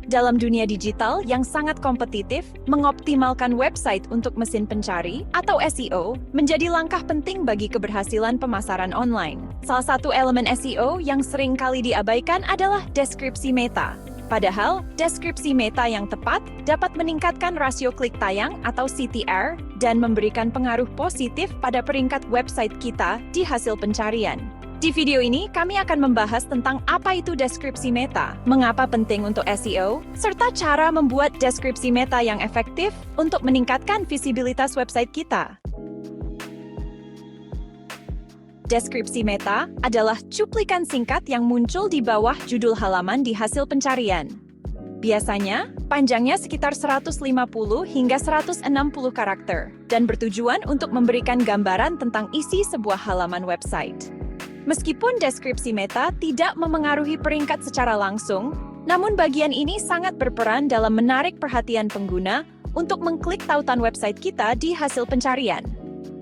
Dalam dunia digital yang sangat kompetitif, mengoptimalkan website untuk mesin pencari atau SEO menjadi langkah penting bagi keberhasilan pemasaran online. Salah satu elemen SEO yang sering kali diabaikan adalah deskripsi meta. Padahal, deskripsi meta yang tepat dapat meningkatkan rasio klik tayang atau CTR dan memberikan pengaruh positif pada peringkat website kita di hasil pencarian. Di video ini, kami akan membahas tentang apa itu deskripsi meta, mengapa penting untuk SEO, serta cara membuat deskripsi meta yang efektif untuk meningkatkan visibilitas website kita. Deskripsi meta adalah cuplikan singkat yang muncul di bawah judul halaman di hasil pencarian. Biasanya, panjangnya sekitar 150 hingga 160 karakter, dan bertujuan untuk memberikan gambaran tentang isi sebuah halaman website. Meskipun deskripsi meta tidak memengaruhi peringkat secara langsung, namun bagian ini sangat berperan dalam menarik perhatian pengguna untuk mengklik tautan website kita di hasil pencarian.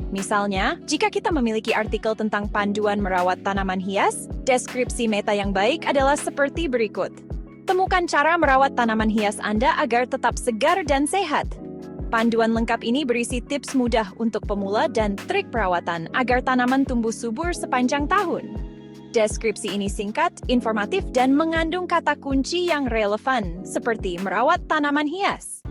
Misalnya, jika kita memiliki artikel tentang panduan merawat tanaman hias, deskripsi meta yang baik adalah seperti berikut. Temukan cara merawat tanaman hias Anda agar tetap segar dan sehat. Panduan lengkap ini berisi tips mudah untuk pemula dan trik perawatan agar tanaman tumbuh subur sepanjang tahun. Deskripsi ini singkat, informatif, dan mengandung kata kunci yang relevan, seperti merawat tanaman hias.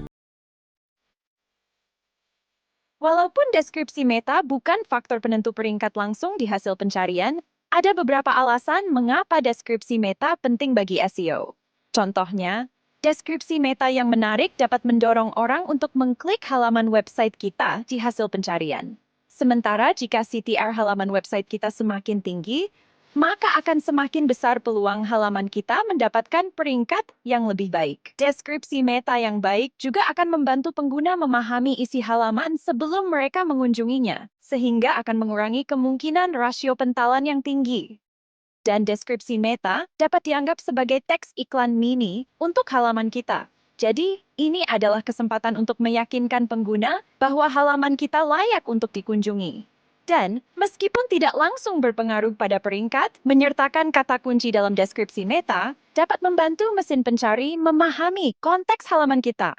Walaupun deskripsi meta bukan faktor penentu peringkat langsung di hasil pencarian, ada beberapa alasan mengapa deskripsi meta penting bagi SEO. Contohnya, deskripsi meta yang menarik dapat mendorong orang untuk mengklik halaman website kita di hasil pencarian. Sementara jika CTR halaman website kita semakin tinggi, maka akan semakin besar peluang halaman kita mendapatkan peringkat yang lebih baik. Deskripsi meta yang baik juga akan membantu pengguna memahami isi halaman sebelum mereka mengunjunginya, sehingga akan mengurangi kemungkinan rasio pentalan yang tinggi. Dan deskripsi meta dapat dianggap sebagai teks iklan mini untuk halaman kita. Jadi, ini adalah kesempatan untuk meyakinkan pengguna bahwa halaman kita layak untuk dikunjungi. Dan, meskipun tidak langsung berpengaruh pada peringkat, menyertakan kata kunci dalam deskripsi meta dapat membantu mesin pencari memahami konteks halaman kita.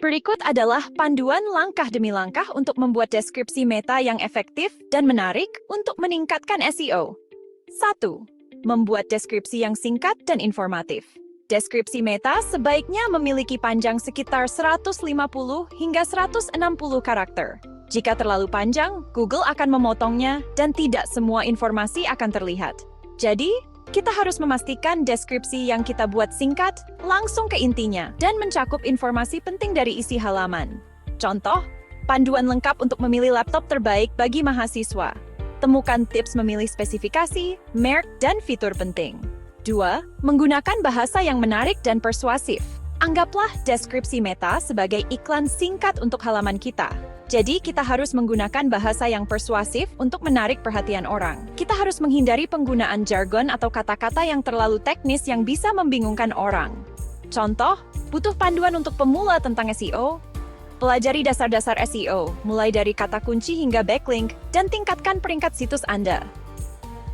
Berikut adalah panduan langkah demi langkah untuk membuat deskripsi meta yang efektif dan menarik untuk meningkatkan SEO. 1. Membuat deskripsi yang singkat dan informatif. Deskripsi meta sebaiknya memiliki panjang sekitar 150 hingga 160 karakter. Jika terlalu panjang, Google akan memotongnya dan tidak semua informasi akan terlihat. Jadi, kita harus memastikan deskripsi yang kita buat singkat, langsung ke intinya, dan mencakup informasi penting dari isi halaman. Contoh, panduan lengkap untuk memilih laptop terbaik bagi mahasiswa. Temukan tips memilih spesifikasi, merek, dan fitur penting. 2. Menggunakan bahasa yang menarik dan persuasif. Anggaplah deskripsi meta sebagai iklan singkat untuk halaman kita. Jadi, kita harus menggunakan bahasa yang persuasif untuk menarik perhatian orang. Kita harus menghindari penggunaan jargon atau kata-kata yang terlalu teknis yang bisa membingungkan orang. Contoh, butuh panduan untuk pemula tentang SEO? Pelajari dasar-dasar SEO, mulai dari kata kunci hingga backlink, dan tingkatkan peringkat situs Anda.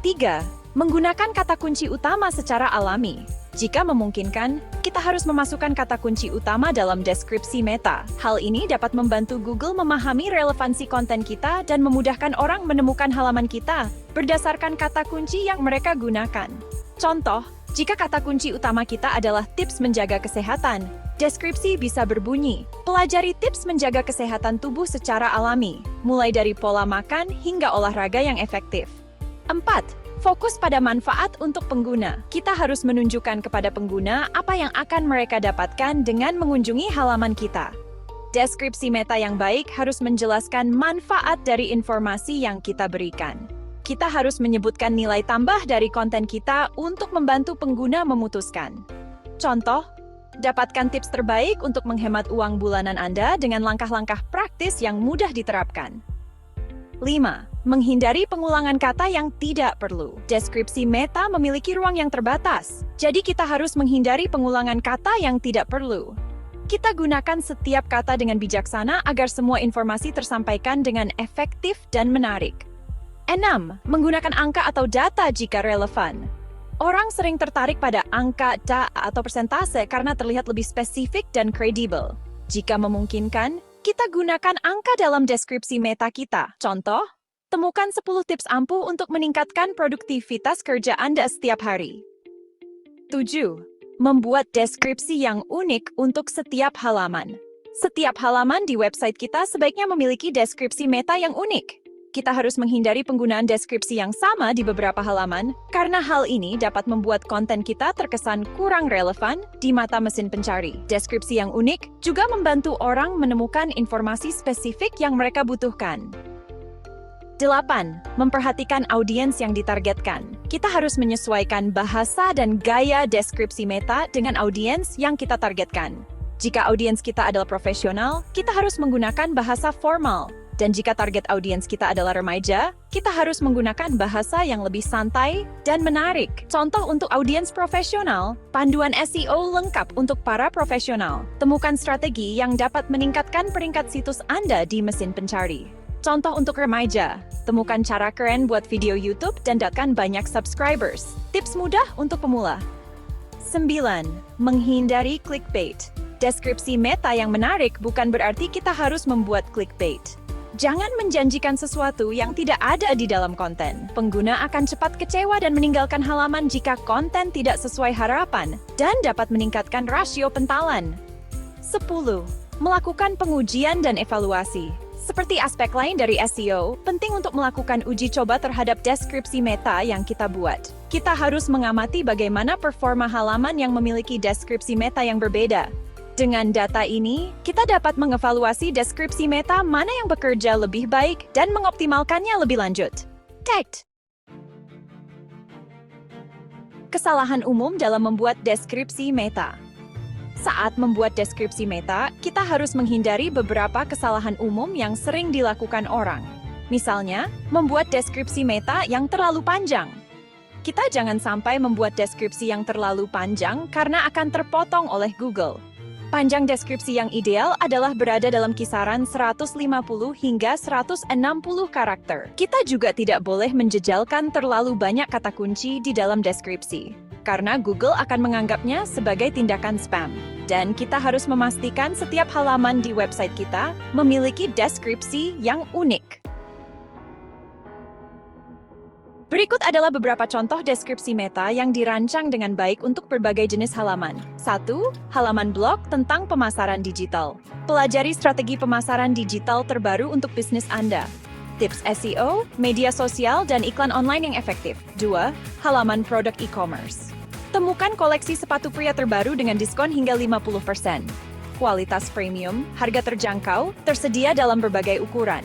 3. Menggunakan kata kunci utama secara alami. Jika memungkinkan, kita harus memasukkan kata kunci utama dalam deskripsi meta. Hal ini dapat membantu Google memahami relevansi konten kita dan memudahkan orang menemukan halaman kita berdasarkan kata kunci yang mereka gunakan. Contoh, jika kata kunci utama kita adalah tips menjaga kesehatan, deskripsi bisa berbunyi, pelajari tips menjaga kesehatan tubuh secara alami, mulai dari pola makan hingga olahraga yang efektif. 4. Fokus pada manfaat untuk pengguna. Kita harus menunjukkan kepada pengguna apa yang akan mereka dapatkan dengan mengunjungi halaman kita. Deskripsi meta yang baik harus menjelaskan manfaat dari informasi yang kita berikan. Kita harus menyebutkan nilai tambah dari konten kita untuk membantu pengguna memutuskan. Contoh, dapatkan tips terbaik untuk menghemat uang bulanan Anda dengan langkah-langkah praktis yang mudah diterapkan. 5. Menghindari pengulangan kata yang tidak perlu. Deskripsi meta memiliki ruang yang terbatas, jadi kita harus menghindari pengulangan kata yang tidak perlu. Kita gunakan setiap kata dengan bijaksana agar semua informasi tersampaikan dengan efektif dan menarik. 6. Menggunakan angka atau data jika relevan. Orang sering tertarik pada angka, atau persentase karena terlihat lebih spesifik dan kredibel. Jika memungkinkan, kita gunakan angka dalam deskripsi meta kita. Contoh, temukan 10 tips ampuh untuk meningkatkan produktivitas kerja Anda setiap hari. 7. Membuat deskripsi yang unik untuk setiap halaman. Setiap halaman di website kita sebaiknya memiliki deskripsi meta yang unik. Kita harus menghindari penggunaan deskripsi yang sama di beberapa halaman, karena hal ini dapat membuat konten kita terkesan kurang relevan di mata mesin pencari. Deskripsi yang unik juga membantu orang menemukan informasi spesifik yang mereka butuhkan. 8. Memperhatikan audiens yang ditargetkan. Kita harus menyesuaikan bahasa dan gaya deskripsi meta dengan audiens yang kita targetkan. Jika audiens kita adalah profesional, kita harus menggunakan bahasa formal. Dan jika target audiens kita adalah remaja, kita harus menggunakan bahasa yang lebih santai dan menarik. Contoh untuk audiens profesional, panduan SEO lengkap untuk para profesional. Temukan strategi yang dapat meningkatkan peringkat situs Anda di mesin pencari. Contoh untuk remaja, temukan cara keren buat video YouTube dan dapatkan banyak subscribers. Tips mudah untuk pemula. 9. Menghindari clickbait. Deskripsi meta yang menarik bukan berarti kita harus membuat clickbait. Jangan menjanjikan sesuatu yang tidak ada di dalam konten. Pengguna akan cepat kecewa dan meninggalkan halaman jika konten tidak sesuai harapan dan dapat meningkatkan rasio pentalan. 10. Melakukan pengujian dan evaluasi. Seperti aspek lain dari SEO, penting untuk melakukan uji coba terhadap deskripsi meta yang kita buat. Kita harus mengamati bagaimana performa halaman yang memiliki deskripsi meta yang berbeda. Dengan data ini, kita dapat mengevaluasi deskripsi meta mana yang bekerja lebih baik dan mengoptimalkannya lebih lanjut. Teks. Kesalahan umum dalam membuat deskripsi meta. Saat membuat deskripsi meta, kita harus menghindari beberapa kesalahan umum yang sering dilakukan orang. Misalnya, membuat deskripsi meta yang terlalu panjang. Kita jangan sampai membuat deskripsi yang terlalu panjang karena akan terpotong oleh Google. Panjang deskripsi yang ideal adalah berada dalam kisaran 150 hingga 160 karakter. Kita juga tidak boleh menjejalkan terlalu banyak kata kunci di dalam deskripsi, karena Google akan menganggapnya sebagai tindakan spam. Dan kita harus memastikan setiap halaman di website kita memiliki deskripsi yang unik. Berikut adalah beberapa contoh deskripsi meta yang dirancang dengan baik untuk berbagai jenis halaman. 1. Halaman blog tentang pemasaran digital. Pelajari strategi pemasaran digital terbaru untuk bisnis Anda. Tips SEO, media sosial, dan iklan online yang efektif. 2. Halaman produk e-commerce. Temukan koleksi sepatu pria terbaru dengan diskon hingga 50%. Kualitas premium, harga terjangkau, tersedia dalam berbagai ukuran.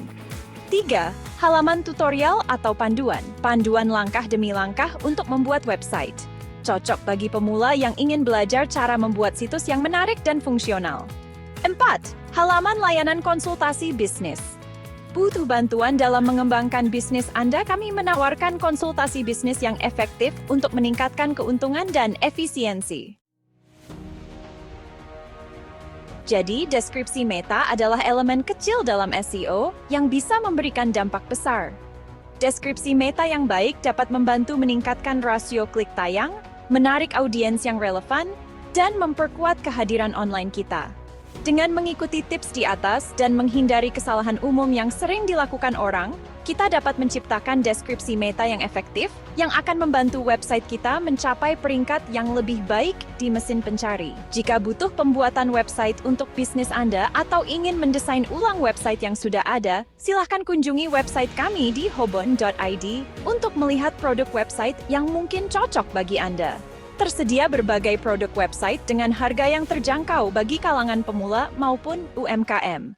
3. Halaman tutorial atau panduan. Panduan langkah demi langkah untuk membuat website. Cocok bagi pemula yang ingin belajar cara membuat situs yang menarik dan fungsional. 4. Halaman layanan konsultasi bisnis. Butuh bantuan dalam mengembangkan bisnis Anda? Kami menawarkan konsultasi bisnis yang efektif untuk meningkatkan keuntungan dan efisiensi. Jadi, deskripsi meta adalah elemen kecil dalam SEO yang bisa memberikan dampak besar. Deskripsi meta yang baik dapat membantu meningkatkan rasio klik tayang, menarik audiens yang relevan, dan memperkuat kehadiran online kita. Dengan mengikuti tips di atas dan menghindari kesalahan umum yang sering dilakukan orang, kita dapat menciptakan deskripsi meta yang efektif yang akan membantu website kita mencapai peringkat yang lebih baik di mesin pencari. Jika butuh pembuatan website untuk bisnis Anda atau ingin mendesain ulang website yang sudah ada, silakan kunjungi website kami di hobon.id untuk melihat produk website yang mungkin cocok bagi Anda. Tersedia berbagai produk website dengan harga yang terjangkau bagi kalangan pemula maupun UMKM.